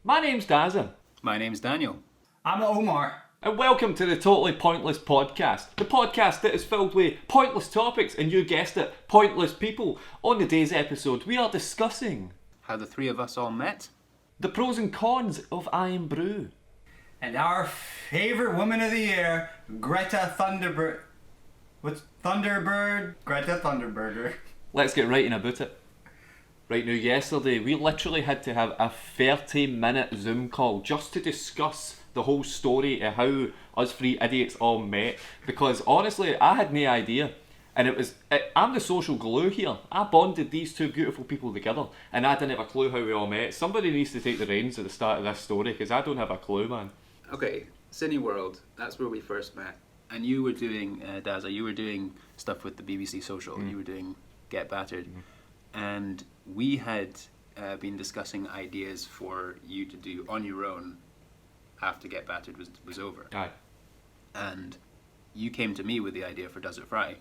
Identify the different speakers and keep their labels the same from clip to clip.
Speaker 1: My name's Dazza,
Speaker 2: My name's Daniel.
Speaker 3: I'm Omar.
Speaker 1: and welcome to the Totally Pointless Podcast, the podcast that is filled with pointless topics, and you guessed it, pointless people. On today's episode, we are discussing
Speaker 2: How the three of us all met.
Speaker 1: the pros and cons of Irn-Bru.
Speaker 3: And our favorite woman of the year, Greta Thunberg. What's Thunderbird? Greta Thunberger.
Speaker 1: Let's get right in about it. Right now, yesterday, we literally had to have a 30-minute Zoom call just to discuss the whole story of how us three idiots all met. Because honestly, I had no idea. And I'm the social glue here. I bonded these two beautiful people together, and I didn't have a clue how we all met. Somebody needs to take the reins at the start of this story, because I don't have a clue, man.
Speaker 2: Okay, Cineworld, that's where we first met. And you were doing, Dazza, you were doing stuff with the BBC Social. You were doing Get Battered. And we had been discussing ideas for you to do on your own after Get Battered was over.
Speaker 1: Aye.
Speaker 2: And you came to me with the idea for Does It Fry.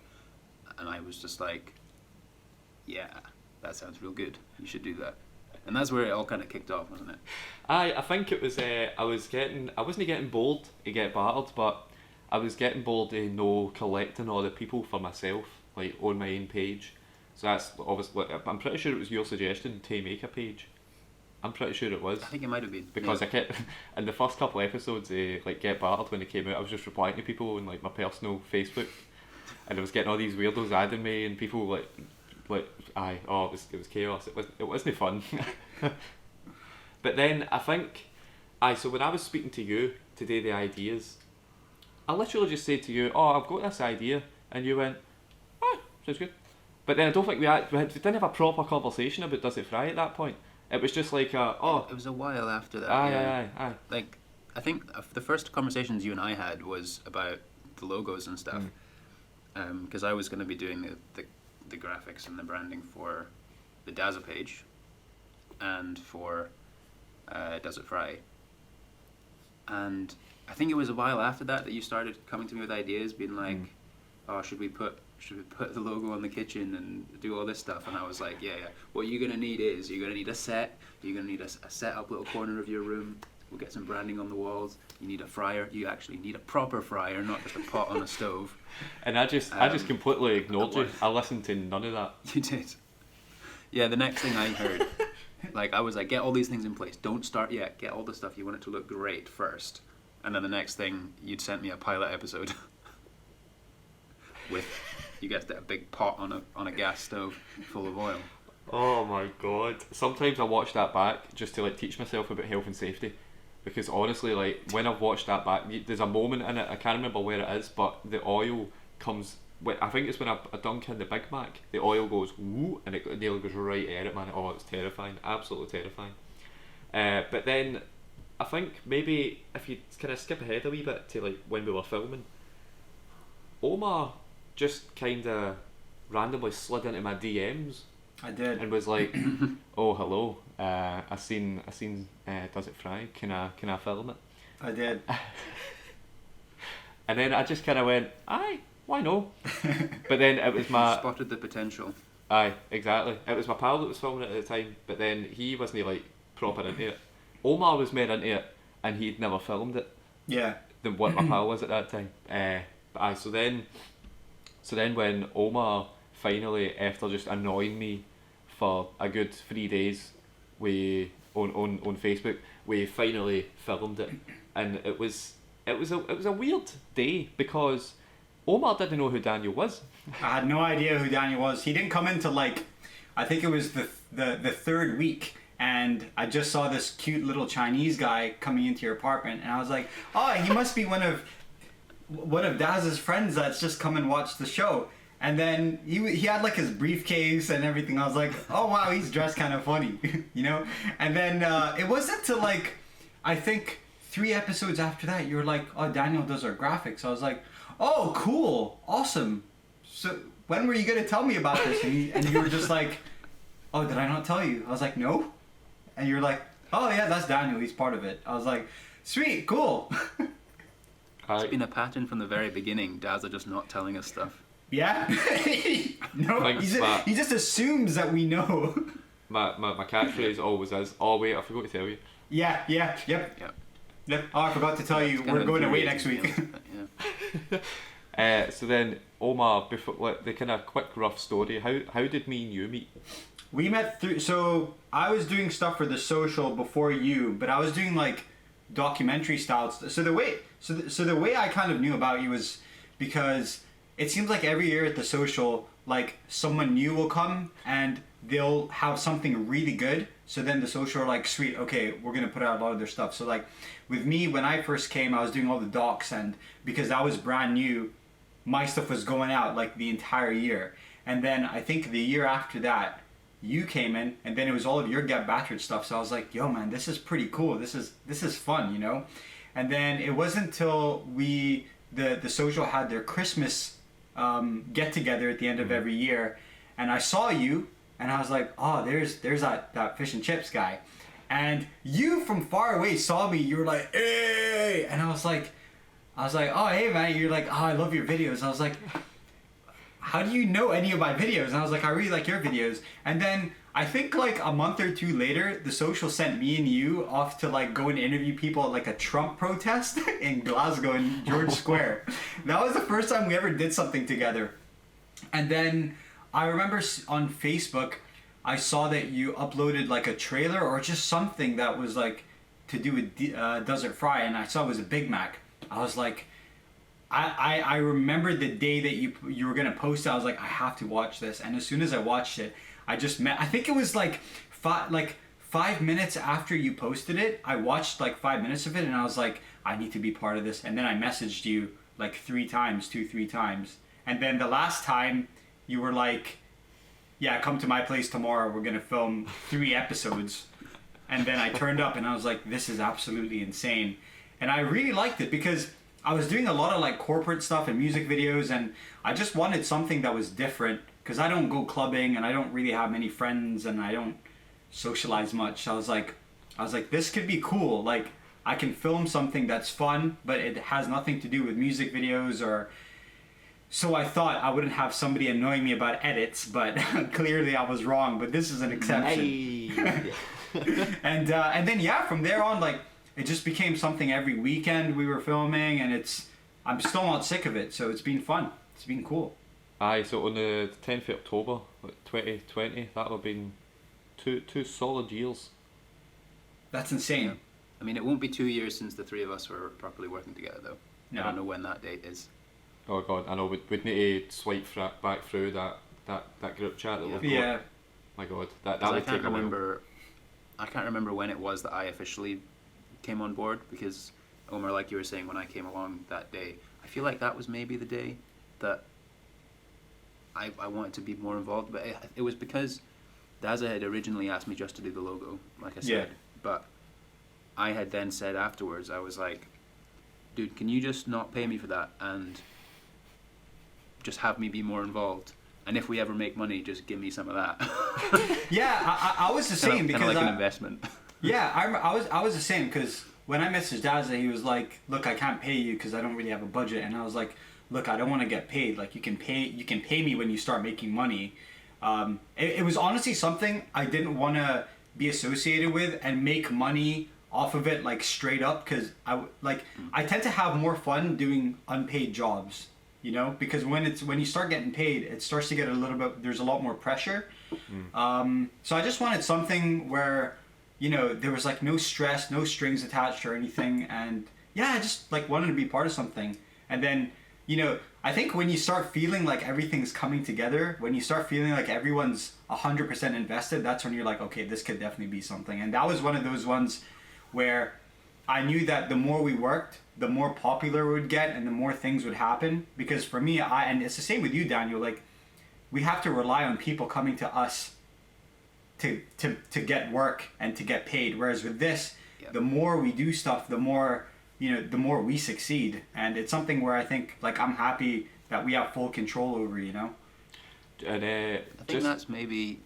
Speaker 2: And I was just like, yeah, that sounds real good. You should do that. And that's where it all kind of kicked off, wasn't it?
Speaker 1: I think it was, I wasn't getting bored to get battered, but I was getting bored of collecting all the people for myself, like on my own page. So that's obviously, I'm pretty sure it was your suggestion to make a page. I'm pretty sure it was.
Speaker 2: I think it might have been.
Speaker 1: Because
Speaker 2: yeah.
Speaker 1: I kept, in the first couple of episodes, like Get Battered, when it came out, I was just replying to people on like my personal Facebook, and I was getting all these weirdos adding me, and people it was chaos. It wasn't fun. But then I think, so when I was speaking to you today, the ideas, I literally just said to you, I've got this idea, and you went, sounds good. But then I don't think we didn't have a proper conversation about Does It Fry at that point. It was just like,
Speaker 2: It was a while after that.
Speaker 1: Aye.
Speaker 2: Like, I think the first conversations you and I had was about the logos and stuff. Because I was going to be doing the graphics and the branding for the Dazza page and for Does It Fry. And I think it was a while after that you started coming to me with ideas, being like, should we put the logo on the kitchen and do all this stuff? And I was like, yeah. What you're going to need is, you're going to need a set. You're going to need a set up little corner of your room. We'll get some branding on the walls. You need a fryer. You actually need a proper fryer, not just a pot on a stove.
Speaker 1: And I just completely ignored you. I listened to none of that.
Speaker 2: You did. Yeah, the next thing I heard, I was like, get all these things in place. Don't start yet. Get all the stuff. You want it to look great first. And then the next thing, you'd sent me a pilot episode with, you guessed it, a big pot on a gas stove full of oil.
Speaker 1: Oh my god. Sometimes I watch that back just to teach myself about health and safety. Because honestly, when I've watched that back, there's a moment in it, I can't remember where it is, but the oil comes, I think it's when I dunk in the Big Mac, the oil goes woo, and it nearly goes right at it, man. Oh, it's terrifying, absolutely terrifying. But then, I think maybe if you kind of skip ahead a wee bit to when we were filming, Omar just kind of randomly slid into my DMs.
Speaker 3: I did.
Speaker 1: And was like, oh hello, I seen Does It Fry? Can I film it?
Speaker 3: I did.
Speaker 1: And then I just kind of went, aye, why no? But then it was my
Speaker 2: Spotted the potential.
Speaker 1: Aye, exactly. It was my pal that was filming it at the time, but then he wasn't proper into it. Omar was more into it, and he'd never filmed it.
Speaker 3: Yeah.
Speaker 1: Than what my pal was at that time. But aye, so then when Omar finally, after just annoying me for a good 3 days on Facebook, we finally filmed it, and it was a weird day because Omar didn't know who Daniel was.
Speaker 3: I had no idea who Daniel was. He didn't come into I think it was the third week, and I just saw this cute little Chinese guy coming into your apartment, and I was like, he must be one of Daz's friends that's just come and watched the show. And then he had his briefcase and everything. I was like, oh wow, he's dressed kind of funny, you know? And then it wasn't till I think 3 episodes after that, you were like, oh, Daniel does our graphics. I was like, oh, cool, awesome. So when were you going to tell me about this? And you were just like, oh, did I not tell you? I was like, no. And you're like, oh yeah, that's Daniel, he's part of it. I was like, sweet, cool.
Speaker 2: It's been a pattern from the very beginning. Dazza just not telling us stuff.
Speaker 3: Yeah? No,
Speaker 1: Thanks,
Speaker 3: he just assumes that we know.
Speaker 1: My catchphrase always is, oh wait, I forgot to tell you.
Speaker 3: Yeah, yeah, yep.
Speaker 2: Yeah.
Speaker 3: Yep. Oh, I forgot to tell you,
Speaker 2: It's kind
Speaker 3: we're
Speaker 2: of
Speaker 3: going away next
Speaker 2: infuriating
Speaker 3: week.
Speaker 2: feeling, but yeah.
Speaker 1: So then, Omar, before like, the kind of quick rough story, how did me and you meet?
Speaker 3: We met through. So I was doing stuff for the social before you, but I was doing like documentary style. So the way I kind of knew about you was because it seems like every year at the social, like someone new will come and they'll have something really good. So then the social are like, sweet, okay, we're gonna put out a lot of their stuff. So like with me, when I first came, I was doing all the docs, and because I was brand new, my stuff was going out like the entire year. And then I think the year after that, you came in, and then it was all of your Get Battered stuff. So I was like, yo man, this is pretty cool. This is fun, you know? And then it wasn't until the social had their Christmas get together at the end of every year, and I saw you, and I was like, oh, there's that fish and chips guy. And you from far away saw me, you were like, hey, and I was like, oh hey man, you're like, oh I love your videos. I was like, how do you know any of my videos? And I was like, I really like your videos. And then I think like a month or two later, the social sent me and you off to like go and interview people at like a Trump protest in Glasgow in George Square. That was the first time we ever did something together. And then I remember on Facebook, I saw that you uploaded like a trailer or just something that was like to do with Desert Fry, and I saw it was a Big Mac. I was like, I remember the day that you were gonna post it. I was like, I have to watch this. And as soon as I watched it, I think it was like 5 minutes after you posted it, I watched like 5 minutes of it, and I was like, I need to be part of this. And then I messaged you like 3 times, 3 times. And then the last time you were like, yeah, come to my place tomorrow, we're gonna film 3 episodes. And then I turned up and I was like, this is absolutely insane. And I really liked it because I was doing a lot of like corporate stuff and music videos, and I just wanted something that was different because I don't go clubbing and I don't really have many friends and I don't socialize much. So I was like, this could be cool. Like I can film something that's fun, but it has nothing to do with music videos or. So I thought I wouldn't have somebody annoying me about edits, but clearly I was wrong. But this is an exception.
Speaker 1: Hey.
Speaker 3: And then yeah, from there on, like it just became something every weekend we were filming, and I'm still not sick of it. So it's been fun. It's been cool.
Speaker 1: Aye, so on the 10th of October, 2020, that'll have been two solid years.
Speaker 3: That's insane.
Speaker 2: Yeah. I mean, it won't be 2 years since the 3 of us were properly working together, though.
Speaker 3: No.
Speaker 2: I don't know when that date is.
Speaker 1: Oh god, I know. We'd need to swipe back through that group chat that we've got.
Speaker 3: Yeah.
Speaker 1: My god, that
Speaker 2: I
Speaker 1: would
Speaker 2: can't
Speaker 1: take a while.
Speaker 2: remember. I can't remember when it was that I officially came on board, because Omar, like you were saying, when I came along that day, I feel like that was maybe the day that I wanted to be more involved. But it was because Dazza had originally asked me just to do the logo, like I said.
Speaker 3: Yeah.
Speaker 2: But I had then said afterwards, I was like, dude, can you just not pay me for that and just have me be more involved? And if we ever make money, just give me some of that.
Speaker 3: Yeah, I was the same because
Speaker 2: kind of like an investment.
Speaker 3: Yeah, I was the same because when I messaged Dazza, he was like, "Look, I can't pay you because I don't really have a budget," and I was like, "Look, I don't want to get paid. Like, you can pay me when you start making money." It was honestly something I didn't want to be associated with and make money off of it, like straight up, because I tend to have more fun doing unpaid jobs, you know, because when you start getting paid, it starts to get a little bit, there's a lot more pressure. So I just wanted something where, you know, there was like no stress, no strings attached or anything, and yeah, I just like wanted to be part of something. And then, you know, I think when you start feeling like everything's coming together, when you start feeling like everyone's 100% invested, that's when you're like, okay, this could definitely be something. And that was one of those ones where I knew that the more we worked, the more popular we would get and the more things would happen. Because for me, and it's the same with you, Daniel, like we have to rely on people coming to us to get work and to get paid. Whereas with this, the more we do stuff, the more, you know, the more we succeed. And it's something where I think like I'm happy that we have full control over, you know.
Speaker 1: And
Speaker 2: I think that's maybe.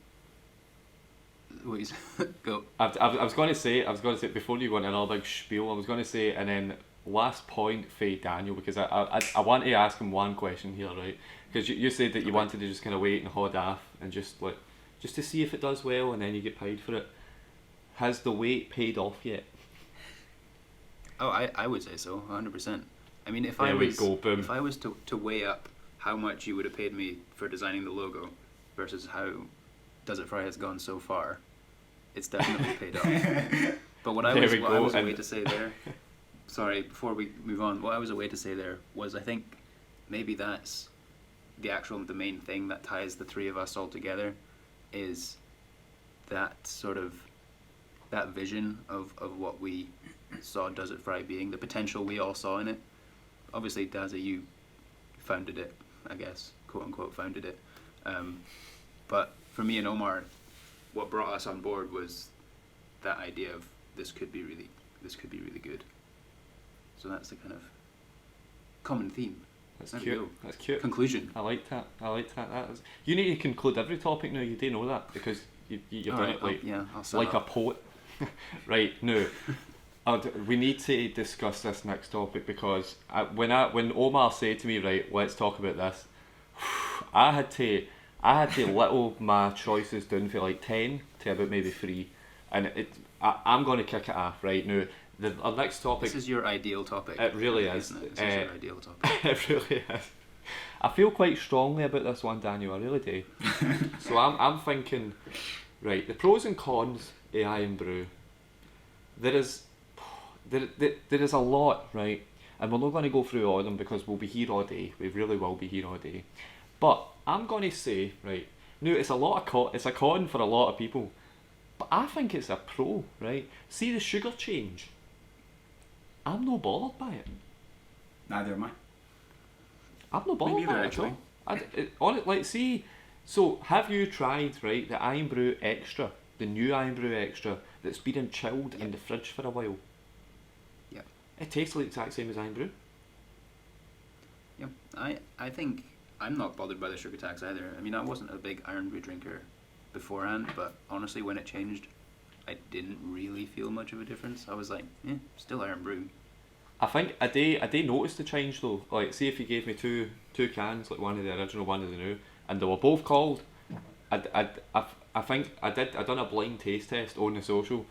Speaker 2: Go.
Speaker 1: I was going to say before you go into another big spiel, I was going to say, and then last point for Daniel, because I want to ask him one question here, right? Because you said that you wanted to just kind of wait and hold off and just to see if it does well and then you get paid for it. Has the wait paid off yet?
Speaker 2: Oh, I would say so, 100%. I mean, if
Speaker 1: There we go, boom.
Speaker 2: if I was to weigh up how much you would have paid me for designing the logo versus how Does It Fry has gone so far, it's definitely paid off. But what I was away to say there, sorry, before we move on, what I was away to say there was I think maybe that's the main thing that ties the three of us all together, is that sort of, that vision of what we saw Does It Fry being, the potential we all saw in it. Obviously, Dazza, you founded it, I guess, quote unquote founded it. But for me and Omar, what brought us on board was that idea of this could be really good. So that's the kind of common theme.
Speaker 1: That's
Speaker 2: There we
Speaker 1: cute.
Speaker 2: go.
Speaker 1: That's cute.
Speaker 2: Conclusion.
Speaker 1: I like that. You need to conclude every topic now. You do know that because you've done it like
Speaker 2: I'll set
Speaker 1: like a
Speaker 2: up.
Speaker 1: poet. Right, no. We need to discuss this next topic because when Omar said to me, right, let's talk about this, I had to whittle my choices down for like 10 to about maybe 3, and I'm going to kick it off right now. Our next topic.
Speaker 2: This is your ideal topic.
Speaker 1: It really is.
Speaker 2: Isn't it? This is your ideal topic.
Speaker 1: It really is. I feel quite strongly about this one, Daniel. I really do. So I'm thinking, right, the pros and cons of Irn-Bru. There is a lot, right, and we're not going to go through all of them because we'll be here all day. We really will be here all day. But I'm going to say, right, no, it's a con for a lot of people, but I think it's a pro, right? See the sugar change. I'm not bothered by it.
Speaker 3: Neither am I.
Speaker 1: I'm not bothered
Speaker 2: Me neither,
Speaker 1: by it at all. So have you tried, right, the Irn-Bru Extra, the new Irn-Bru Extra that's been chilled in the fridge for a while?
Speaker 2: Yeah.
Speaker 1: It tastes like the exact same as Irn-Bru.
Speaker 2: Yeah. I think I'm not bothered by the sugar tax either. I mean, I wasn't a big Irn-Bru drinker beforehand, but honestly, when it changed, I didn't really feel much of a difference. I was like, still Irn-Bru.
Speaker 1: I think I did notice the change though. Like, see if you gave me two cans, like one of the original, one of the new, and they were both cold. I think I done a blind taste test on the social,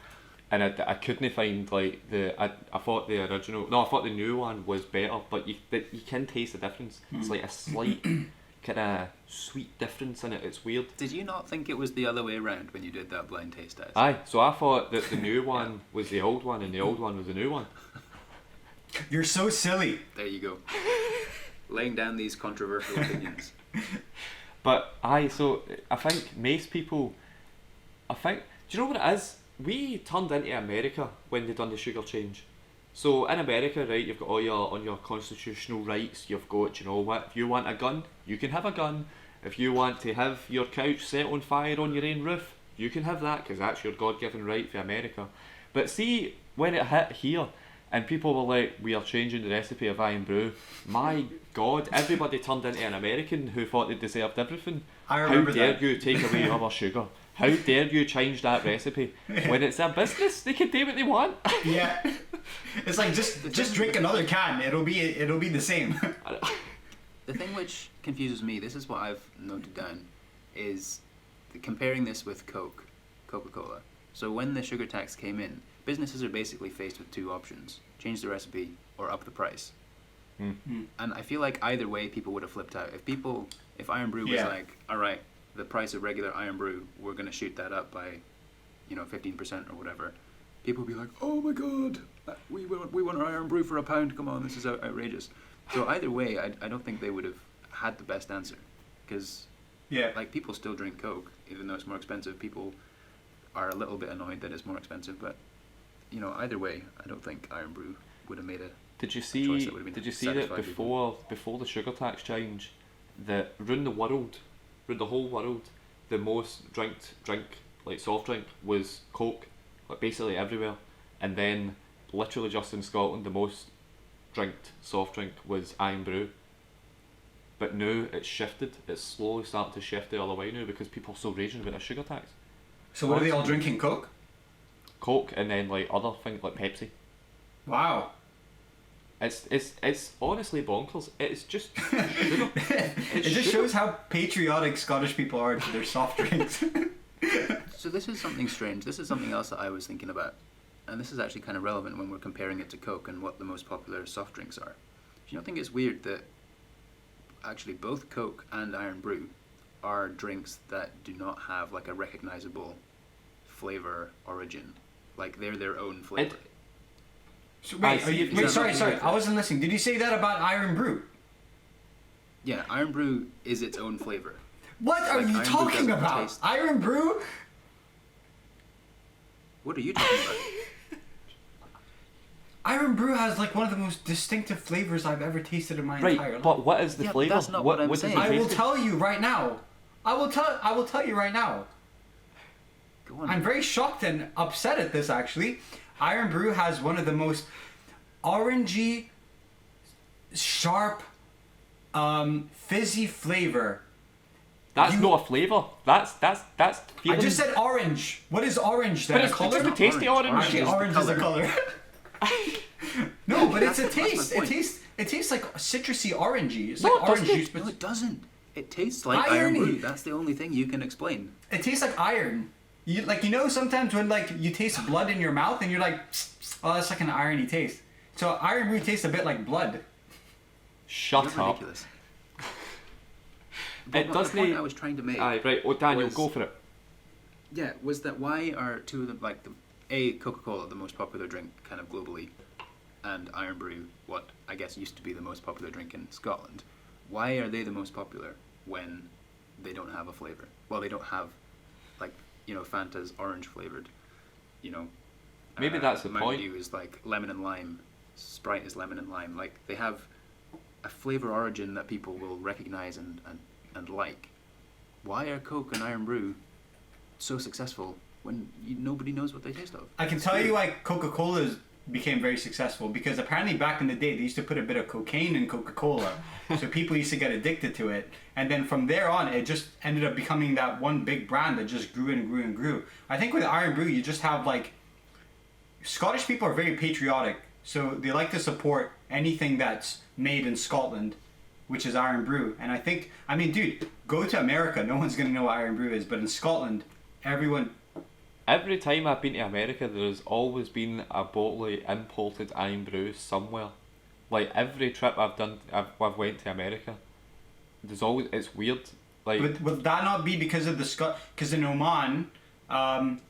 Speaker 1: and I couldn't find like I thought the original, no, I thought the new one was better, but you can taste the difference. It's like a slight kind of sweet difference in it. It's weird.
Speaker 2: Did you not think it was the other way around when you did that blind taste test?
Speaker 1: Aye, so I thought that the new one was the old one and the old one was the new one.
Speaker 3: You're so silly.
Speaker 2: There you go. Laying down these controversial opinions.
Speaker 1: But so I think most people, do you know what it is? We turned into America when they done the sugar change. So in America, right, you've got all your constitutional rights. You've got, you know what, if you want a gun, you can have a gun. If you want to have your couch set on fire on your own roof, you can have that because that's your God-given right for America. But see, when it hit here, and people were like, we are changing the recipe of Irn-Bru. My God, everybody turned into an American who thought they deserved everything.
Speaker 3: I remember
Speaker 1: How dare
Speaker 3: that.
Speaker 1: you take away our sugar? How dare you change that recipe? When it's a business, they can do what they want.
Speaker 3: Yeah. It's like just drink another can. It'll be the same.
Speaker 2: The thing which confuses me, this is what I've noted down, is comparing this with Coca-Cola. So when the sugar tax came in, businesses are basically faced with two options: change the recipe or up the price. And I feel like either way people would have flipped out. If Irn-Bru was like, alright, the price of regular Irn-Bru, we're going to shoot that up by 15% or whatever, people would be like, oh my God, we want our Irn-Bru for £1, come on, this is outrageous. So either way, I don't think they would have had the best answer, because like, people still drink Coke even though it's more expensive. People are a little bit annoyed that it's more expensive, but either way, I don't think Irn-Bru would have made a
Speaker 1: Did you
Speaker 2: choice
Speaker 1: see?
Speaker 2: that would have been
Speaker 1: Did you see that
Speaker 2: satisfied people.
Speaker 1: before the sugar tax change, that around the whole world, the most drink like soft drink was Coke, like basically everywhere, and then literally just in Scotland, the most drinked soft drink was Irn-Bru. But now it's shifted. It's slowly starting to shift the other way now because people are so raging about a sugar tax.
Speaker 3: So what are they all drinking? Coke?
Speaker 1: Coke, and then like other things like Pepsi.
Speaker 3: Wow.
Speaker 1: It's honestly bonkers. It's just
Speaker 3: It just shows how patriotic Scottish people are to their soft drinks.
Speaker 2: So this is something strange. This is something else that I was thinking about. and this is actually kind of relevant when we're comparing it to Coke and what the most popular soft drinks are. Do you not think it's weird that actually both Coke and Irn-Bru are drinks that do not have like a recognizable flavor origin? Like they're their own flavor.
Speaker 3: So wait, sorry, I wasn't listening. Did you say that about Irn-Bru?
Speaker 2: Yeah, Irn-Bru is its own flavor.
Speaker 3: What are you talking about? Irn-Bru?
Speaker 2: What are you talking about?
Speaker 3: Irn-Bru has like one of the most distinctive flavors I've ever tasted in my entire life.
Speaker 1: But what is the flavor?
Speaker 2: That's not what I'm saying.
Speaker 3: I will tell you right now. I will tell you right now.
Speaker 2: Go on.
Speaker 3: I'm very shocked and upset at this actually. Irn-Bru has one of the most orangey, sharp, fizzy flavor.
Speaker 1: That's not a flavour. That's
Speaker 3: I just said orange. What is orange then?
Speaker 1: But it's just a tasty orange.
Speaker 3: Actually, orange is a color. No, but it's a taste.
Speaker 2: my point.
Speaker 3: It tastes like citrusy orangey. It's
Speaker 1: No,
Speaker 3: like
Speaker 1: it
Speaker 3: orange
Speaker 1: doesn't.
Speaker 3: juice, but
Speaker 2: No, it doesn't. It tastes like
Speaker 3: Irony.
Speaker 2: Irn-Bru. That's the only thing you can explain.
Speaker 3: it tastes like iron. You know sometimes when like you taste blood in your mouth and you're like, oh, that's like an irony taste. So Irn-Bru tastes a bit like blood.
Speaker 1: Shut
Speaker 2: You're
Speaker 1: up.
Speaker 2: ridiculous.
Speaker 1: It
Speaker 2: But
Speaker 1: doesn't.
Speaker 2: the point I was trying to make.
Speaker 1: Aye, right. Oh, Daniel,
Speaker 2: was-
Speaker 1: go for it.
Speaker 2: Yeah, was that why are two of them like Coca-Cola the most popular drink kind of globally, and Irn-Bru what I guess used to be the most popular drink in Scotland? Why are they the most popular when they don't have a flavor? Well, they don't have like Fanta's orange flavored.
Speaker 1: Maybe that's the
Speaker 2: Mountain
Speaker 1: point.
Speaker 2: Dew is like lemon and lime. Sprite is lemon and lime. Like they have a flavor origin that people will recognize and like. Why are Coke and Irn-Bru so successful when nobody knows what they taste of?
Speaker 3: I can tell you why Coca-Cola became very successful, because apparently back in the day they used to put a bit of cocaine in Coca-Cola, so people used to get addicted to it, and then from there on it just ended up becoming that one big brand that just grew and grew and grew. I think with Irn-Bru you just have like, Scottish people are very patriotic, so they like to support anything that's made in Scotland, which is Irn-Bru. And I mean dude, go to America, no one's gonna know what Irn-Bru is, but in Scotland everyone.
Speaker 1: Every time I've been to America, there's always been a bottle of imported Irn-Bru somewhere. Like every trip I've done, I've went to America. There's always, it's weird. Like,
Speaker 3: Would that not be because of because in Oman,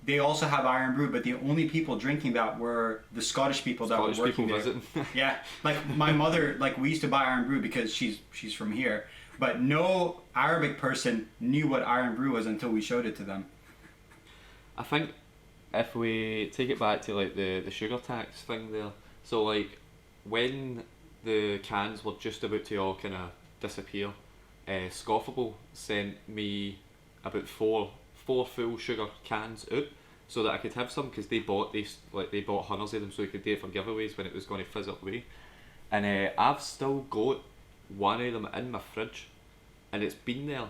Speaker 3: they also have Irn-Bru, but the only people drinking that were the Scottish people that
Speaker 1: Scottish
Speaker 3: were working
Speaker 1: people
Speaker 3: there.
Speaker 1: visiting.
Speaker 3: Yeah, like my mother, like we used to buy Irn-Bru because she's from here, but no Arabic person knew what Irn-Bru was until we showed it to them.
Speaker 1: I think if we take it back to like the sugar tax thing there, so like when the cans were just about to all kind of disappear, Scoffable sent me about four full sugar cans out so that I could have some, because they bought hundreds of them so we could do it for giveaways when it was going to fizz away, and I've still got one of them in my fridge, and it's been there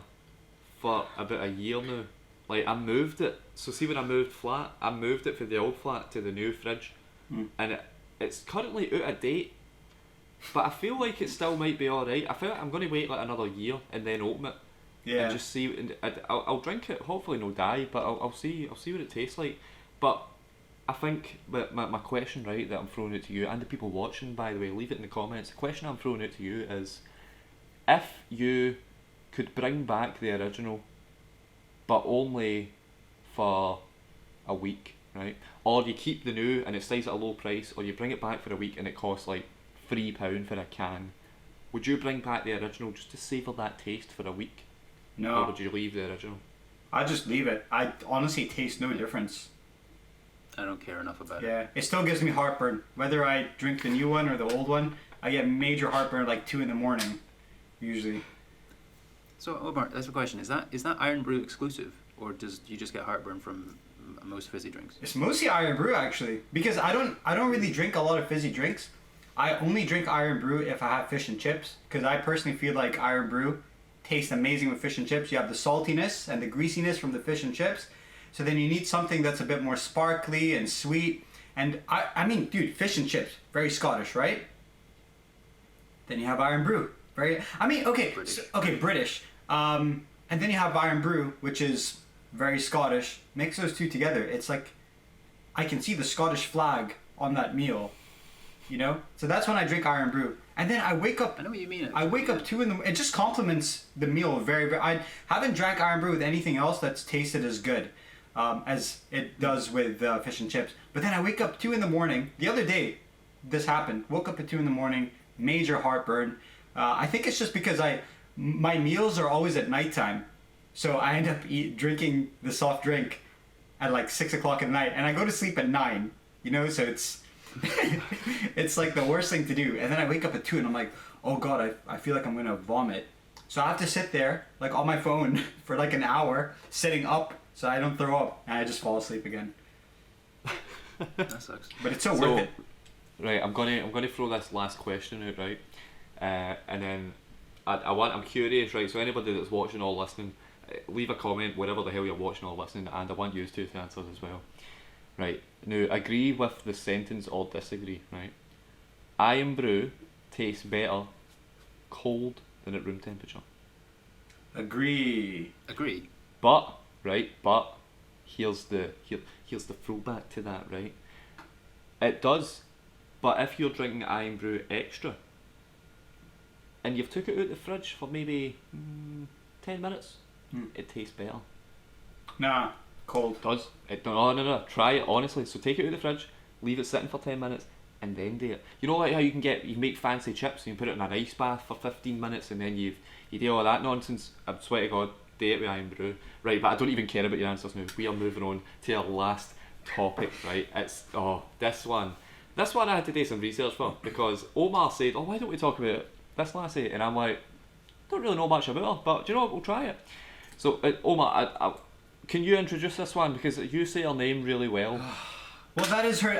Speaker 1: for about a year now. Like I moved it, so see when I moved flat, I moved it from the old flat to the new fridge, and it's currently out of date, but I feel like it still might be alright. I feel like I'm going to wait like another year and then open it,
Speaker 3: Yeah.
Speaker 1: and just see. And I'll drink it. Hopefully no die, but I'll see what it tastes like. But I think my question, right, that I'm throwing out to you and the people watching, by the way, leave it in the comments. The question I'm throwing out to you is, if you could bring back the original, but only for a week, right? Or you keep the new and it stays at a low price, or you bring it back for a week and it costs like £3 for a can. Would you bring back the original just to savour that taste for a week? Or
Speaker 3: No,
Speaker 1: would you leave the original?
Speaker 3: I just leave it. I honestly taste no difference.
Speaker 2: I don't care enough about it.
Speaker 3: Yeah, it still gives me heartburn. Whether I drink the new one or the old one, I get major heartburn at like 2 a.m, usually.
Speaker 2: So Omar, that's the question. Is that Irn-Bru exclusive, or do you just get heartburn from most fizzy drinks?
Speaker 3: It's mostly Irn-Bru actually, because I don't really drink a lot of fizzy drinks. I only drink Irn-Bru if I have fish and chips, because I personally feel like Irn-Bru tastes amazing with fish and chips. You have the saltiness and the greasiness from the fish and chips, so then you need something that's a bit more sparkly and sweet. And I mean, dude, fish and chips, very Scottish, right? Then you have Irn-Bru, British. And then you have Irn-Bru, which is very Scottish. Mix those two together, it's like I can see the Scottish flag on that meal, you know. So that's when I drink Irn-Bru, and then I wake up.
Speaker 2: I know what you mean.
Speaker 3: I wake up 2 in the. It just complements the meal very, very. I haven't drank Irn-Bru with anything else that's tasted as good as it does with fish and chips. But then I wake up 2 in the morning. The other day, this happened. Woke up at 2 in the morning, major heartburn. I think it's just because my meals are always at nighttime, so I end up drinking the soft drink at like 6 o'clock at night, and I go to sleep at 9. You know, so it's it's like the worst thing to do. And then I wake up at 2 and I'm like, oh god, I feel like I'm gonna vomit. So I have to sit there like on my phone for like an hour, sitting up so I don't throw up, and I just fall asleep again.
Speaker 2: That sucks.
Speaker 3: But it's so worth it.
Speaker 1: Right, I'm gonna throw this last question out, right, and then I'm curious, right. So anybody that's watching or listening, leave a comment wherever the hell you're watching or listening, and I want you to answer as well. Right, now agree with the sentence or disagree. Right, Irn-Bru tastes better cold than at room temperature.
Speaker 3: Agree.
Speaker 1: But here's the throwback to that, right? It does, but if you're drinking Irn-Bru extra and you've took it out the fridge for maybe 10 minutes, it tastes better.
Speaker 3: Nah, cold.
Speaker 1: It does. No. Try it honestly. So take it out the fridge, leave it sitting for 10 minutes, and then do it. You know, like how you can make fancy chips and you put it in an ice bath for 15 minutes and then you do all that nonsense. I swear to God, do it with Irn-Bru. Right, but I don't even care about your answers now. We are moving on to our last topic, right? It's this one I had to do some research for, because Omar said, why don't we talk about this lassie? And I'm like, don't really know much about her, but do you know what, we'll try it. So Omar, can you introduce this one, because you say her name really well.
Speaker 3: Well, that is her.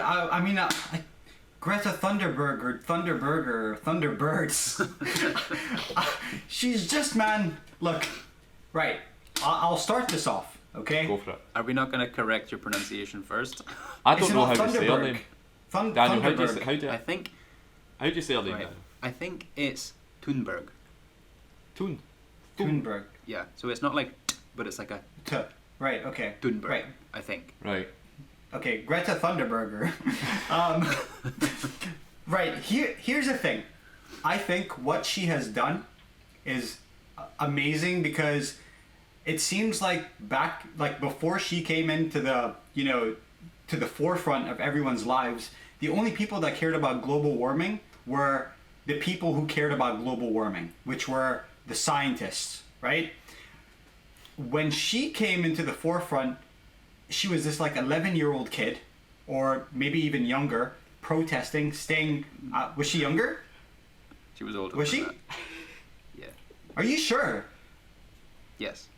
Speaker 3: Greta Thunberg or Thunderbirds. She's just, man. Look, right. I'll start this off. Okay.
Speaker 1: Go for it.
Speaker 2: Are we not going to correct your pronunciation first?
Speaker 1: I don't know how to say her name. Daniel, how do you say her name?
Speaker 2: Right. I think it's Thunberg.
Speaker 3: Thunberg.
Speaker 2: Yeah. So it's not like, but it's like a
Speaker 3: T. Right. Okay.
Speaker 2: Thunberg.
Speaker 3: Right.
Speaker 2: I think.
Speaker 1: Right.
Speaker 3: Okay. Greta Thunberg. Right. Here's the thing. I think what she has done is amazing, because it seems like before she came into the to the forefront of everyone's lives, the only people that cared about global warming were the people who cared about global warming, which were the scientists, right? When she came into the forefront, she was this like 11-year-old kid, or maybe even younger, protesting, staying. Was she younger?
Speaker 2: She was older.
Speaker 3: Was she?
Speaker 2: That. Yeah.
Speaker 3: Are you sure?
Speaker 2: Yes.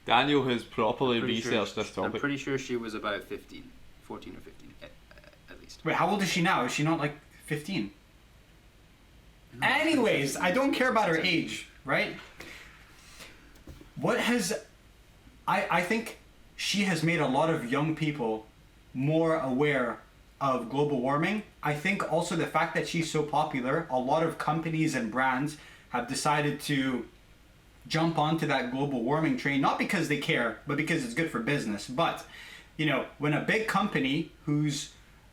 Speaker 1: Daniel has properly researched this topic.
Speaker 2: I'm pretty sure she was about 14 or 15 at least.
Speaker 3: Wait, how old is she now? Is she not like 15? No, anyways, I don't care about her age, right? I think she has made a lot of young people more aware of global warming. I think also the fact that she's so popular, a lot of companies and brands have decided to jump onto that global warming train, not because they care, but because it's good for business. But, when a big company whose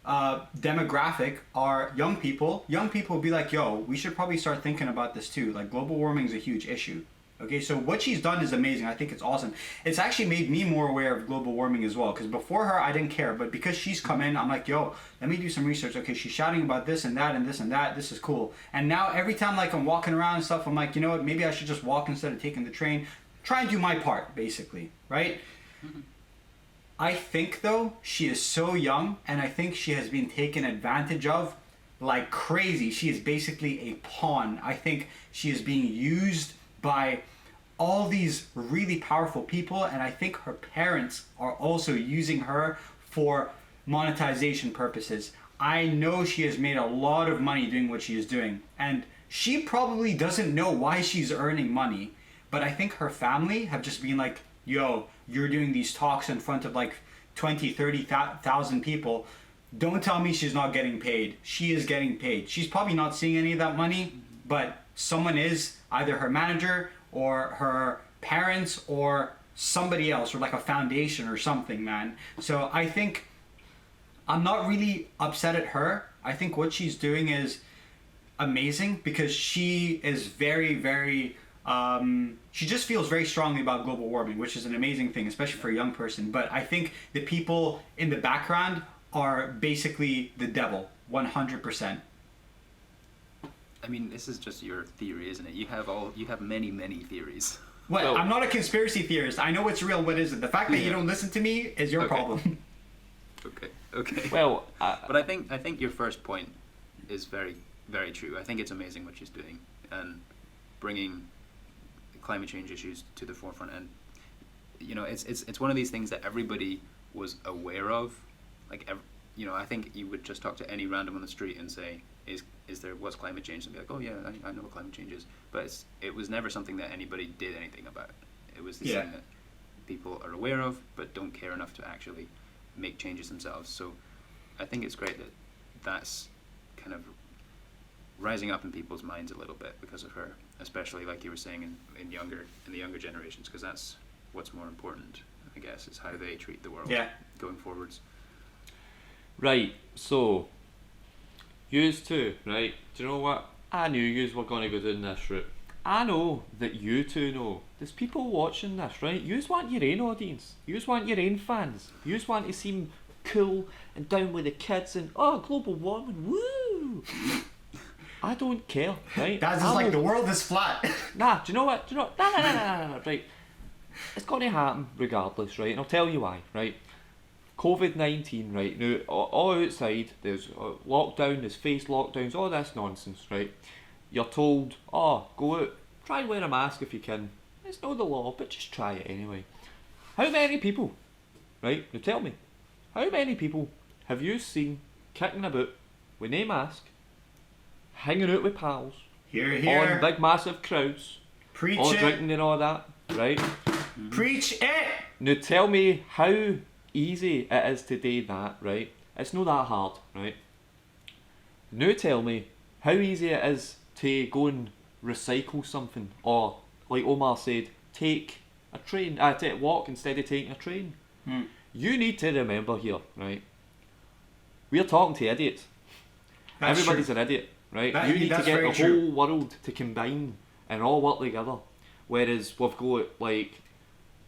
Speaker 3: demographic are young people will be like, yo, we should probably start thinking about this too. Like, global warming is a huge issue. Okay, so what she's done is amazing. I think it's awesome. It's actually made me more aware of global warming as well, because before her, I didn't care. But because she's come in, I'm like, yo, let me do some research. Okay, she's shouting about this and that and this and that. This is cool. And now every time like I'm walking around and stuff, I'm like, you know what, maybe I should just walk instead of taking the train. Try and do my part, basically, right? Mm-hmm. I think, though, she is so young, and I think she has been taken advantage of like crazy. She is basically a pawn. I think she is being used by all these really powerful people, and I think her parents are also using her for monetization purposes. I know she has made a lot of money doing what she is doing, and she probably doesn't know why she's earning money, but I think her family have just been like, yo, you're doing these talks in front of like 30,000 people. Don't tell me she's not getting paid. She is getting paid. She's probably not seeing any of that money, but someone is, either her manager or her parents or somebody else, or like a foundation or something, man. So I think I'm not really upset at her. I think what she's doing is amazing because she is very, very. She just feels very strongly about global warming, which is an amazing thing, especially for a young person. But I think the people in the background are basically the devil, 100%.
Speaker 2: I mean, this is just your theory, isn't it? You have many theories.
Speaker 3: Well, I'm not a conspiracy theorist. I know what's real, what isn't. The fact that you don't listen to me is your problem.
Speaker 2: Okay.
Speaker 1: Well,
Speaker 2: but I think your first point is very, very true. I think it's amazing what she's doing and bringing climate change issues to the forefront. And it's one of these things that everybody was aware of. Like, I think you would just talk to any random on the street and say, what's climate change? And be like, oh yeah, I know what climate change is. But it was never something that anybody did anything about. It was this thing that people are aware of but don't care enough to actually make changes themselves. So I think it's great that that's kind of rising up in people's minds a little bit because of her, especially like you were saying in the younger generations, because that's what's more important, I guess, is how they treat the world going forwards.
Speaker 1: Right, so yous two, right? Do you know what? I knew yous were going to go down this route. I know that you two know. There's people watching this, right? Yous want your own audience. Yous want your own fans. Yous want to seem cool and down with the kids and global warming, woo! I don't care, right?
Speaker 3: That's just like the world is flat.
Speaker 1: Nah, do you know what? Nah, right. It's going to happen regardless, right? And I'll tell you why, right? COVID-19, right? Now, all outside, there's lockdown, there's face lockdowns, all this nonsense, right? You're told, go out, try and wear a mask if you can. It's not the law, but just try it anyway. How many people, right? Now tell me, how many people have you seen kicking about with no mask, hanging out with pals, on big massive crowds, all drinking and all that, right?
Speaker 3: Preach it!
Speaker 1: Now tell me how easy it is to do that, right? It's not that hard, right? Now tell me how easy it is to go and recycle something, or like Omar said, take a train, take a walk instead of taking a train. You need to remember here, right? We're talking to idiots. Everybody's an idiot, right? You need to get the whole world to combine and all work together. Whereas we've got like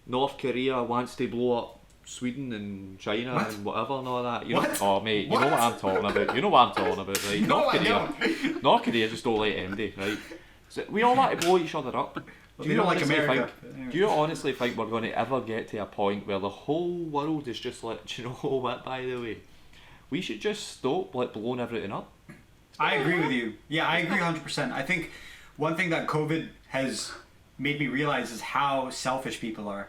Speaker 1: North Korea wants to blow up Sweden and China and whatever and all that. You know, oh mate, you know what I'm talking about. You know what I'm talking about, right? North Korea just don't like MD, right? So we all want to blow each other up. Do you honestly think we're going to ever get to a point where the whole world is just like, do you know what, by the way? We should just stop like blowing everything up.
Speaker 3: I agree with you. Yeah, I agree 100%. I think one thing that COVID has made me realize is how selfish people are.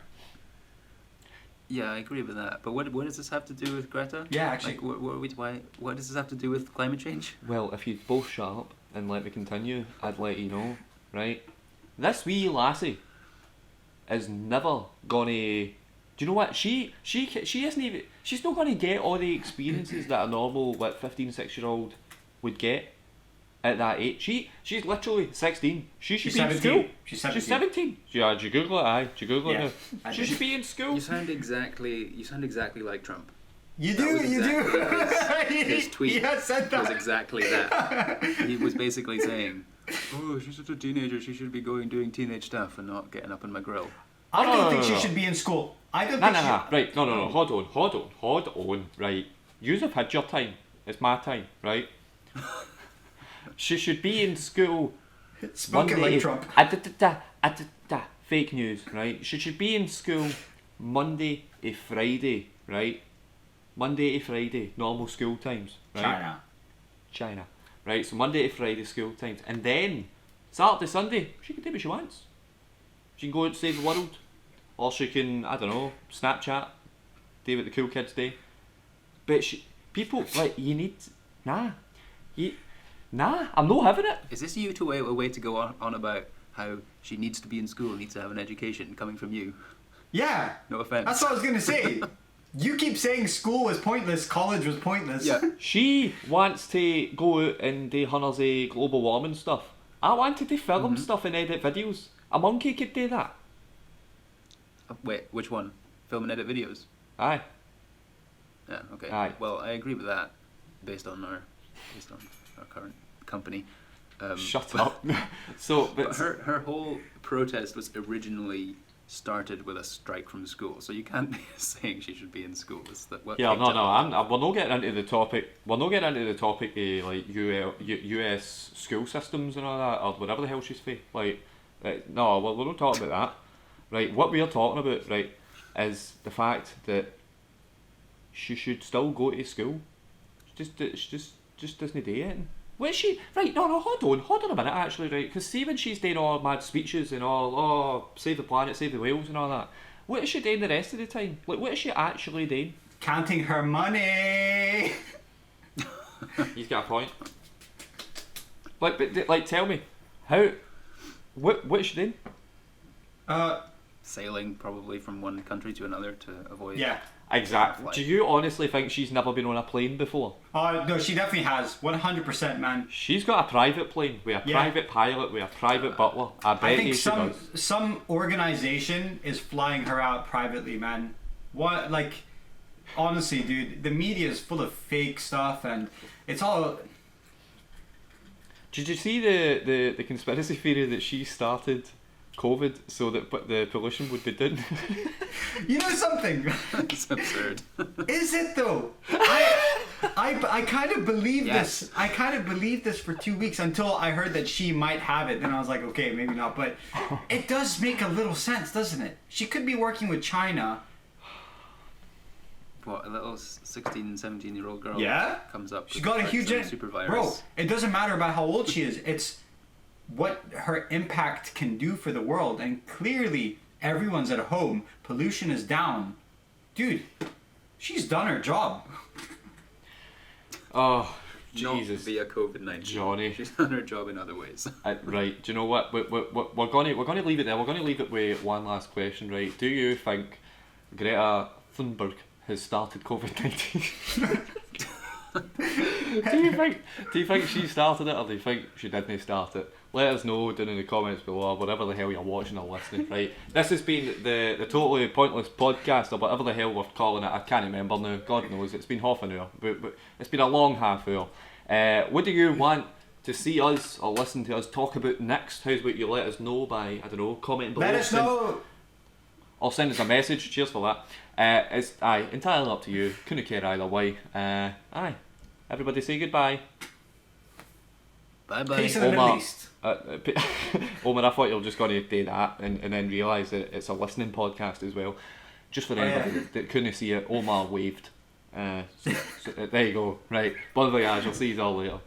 Speaker 2: Yeah, I agree with that. But what does this have to do with Greta?
Speaker 3: Yeah, actually.
Speaker 2: Like, what does this have to do with climate change?
Speaker 1: Well, if you both shut up and let me continue, I'd let you know, right? This wee lassie is never gonna. Do you know what? She isn't even. She's not gonna get all the experiences that a normal 15, 6-year-old would get at that age. She's literally 16. She should be 17. In school. She's 17. Yeah, did you Google it? Aye, did you Google it? Now? She should be in school.
Speaker 2: You sound exactly like Trump.
Speaker 3: You do.
Speaker 2: His tweet
Speaker 3: said that.
Speaker 2: Was exactly that. He was basically saying, "Oh, she's just a teenager. She should be doing teenage stuff and not getting up in my grill."
Speaker 3: I don't think she should be in school. I don't think
Speaker 1: Right, no. Hold on. Right, you have had your time. It's my time, right? She should be in school.
Speaker 3: Spoken like Trump.
Speaker 1: Fake news, right? She should be in school Monday to Friday, right? Monday to Friday, normal school times, right? China. Right, so Monday to Friday school times. And then, Saturday, Sunday, she can do what she wants. She can go out and save the world. Or she can, I don't know, Snapchat, do what the cool kids do. But people, like, you need... Nah, I'm not having it.
Speaker 2: Is this you to a way to go on about how she needs to be in school, needs to have an education, coming from you?
Speaker 3: Yeah.
Speaker 2: No offense.
Speaker 3: That's what I was going to say. You keep saying school was pointless, college was pointless.
Speaker 2: Yeah.
Speaker 1: She wants to go out and do hundreds of global warming stuff. I wanted to film stuff and edit videos. A monkey could do that.
Speaker 2: Wait, which one? Film and edit videos?
Speaker 1: Aye.
Speaker 2: Yeah. Okay.
Speaker 1: Aye.
Speaker 2: Well, I agree with that, based on our current company.
Speaker 1: Shut
Speaker 2: but-
Speaker 1: up. So,
Speaker 2: But her whole protest was originally started with a strike from school, so you can't be saying she should be in school. It's that what
Speaker 1: yeah,
Speaker 2: kicked
Speaker 1: no,
Speaker 2: it
Speaker 1: no,
Speaker 2: off.
Speaker 1: we're not getting into the topic. We're not getting into the topic of like US school systems and all that, or whatever the hell she's for. No, we're not talking about that. Right, what we are talking about, right, is the fact that she should still go to school. She just doesn't do it. What is she? Right, no, hold on a minute, actually, right, because see when she's doing all mad speeches and all, save the planet, save the whales and all that, what is she doing the rest of the time? Like, what is she actually doing?
Speaker 3: Counting her money.
Speaker 1: He's got a point. Like, tell me, what is she doing?
Speaker 2: Sailing probably from one country to another to avoid.
Speaker 3: Yeah.
Speaker 1: Exactly.
Speaker 2: Flight.
Speaker 1: Do you honestly think she's never been on a plane before?
Speaker 3: No, she definitely has. 100%, man.
Speaker 1: She's got a private plane with a
Speaker 3: Yeah.
Speaker 1: private pilot, with a private butler. I bet
Speaker 3: I
Speaker 1: you
Speaker 3: think
Speaker 1: she does.
Speaker 3: some organization is flying her out privately, man. What, like, honestly, dude, the media is full of fake stuff, and it's all.
Speaker 1: Did you see the conspiracy theory that she started COVID so that the pollution would be done?
Speaker 3: You know something?
Speaker 2: It's absurd.
Speaker 3: Is it though? I kind of believe
Speaker 2: Yes.
Speaker 3: this. I kind of believed this for 2 weeks until I heard that she might have it. Then I was like, okay, maybe not. But it does make a little sense, doesn't it? She could be working with China.
Speaker 2: What, a little 16, 17-year-old girl
Speaker 3: Yeah?
Speaker 2: comes up
Speaker 3: She's
Speaker 2: with
Speaker 3: got a
Speaker 2: like
Speaker 3: huge
Speaker 2: some super virus.
Speaker 3: bro. It doesn't matter about how old she is. It's what her impact can do for the world. And clearly, everyone's at home. Pollution is down. Dude, she's done her job.
Speaker 1: Oh,
Speaker 2: Not
Speaker 1: Jesus.
Speaker 2: via COVID-19.
Speaker 1: Johnny.
Speaker 2: She's done her job in other ways.
Speaker 1: Right, do you know what? We're going to leave it there. We're going to leave it with one last question, right? Do you think Greta Thunberg has started COVID-19? Do you think she started it, or do you think she didn't start it? Let us know down in the comments below, whatever the hell you're watching or listening, right? This has been the totally pointless podcast, or whatever the hell we're calling it. I can't remember now. God knows. It's been half an hour, but it's been a long half hour. What do you want to see us or listen to us talk about next? How's about you let us know by, I don't know, comment below.
Speaker 3: Let us know.
Speaker 1: Or send us a message. Cheers for that. It's entirely up to you. Couldn't care either way. Everybody say goodbye.
Speaker 2: Bye-bye.
Speaker 3: Peace in the
Speaker 1: Omar.
Speaker 3: Middle East.
Speaker 1: Omar, I thought you were just going to do that and then realise that it's a listening podcast as well. Just for anybody that couldn't see it, Omar waved. So there you go. Right. Bon voyage. I'll see you all later.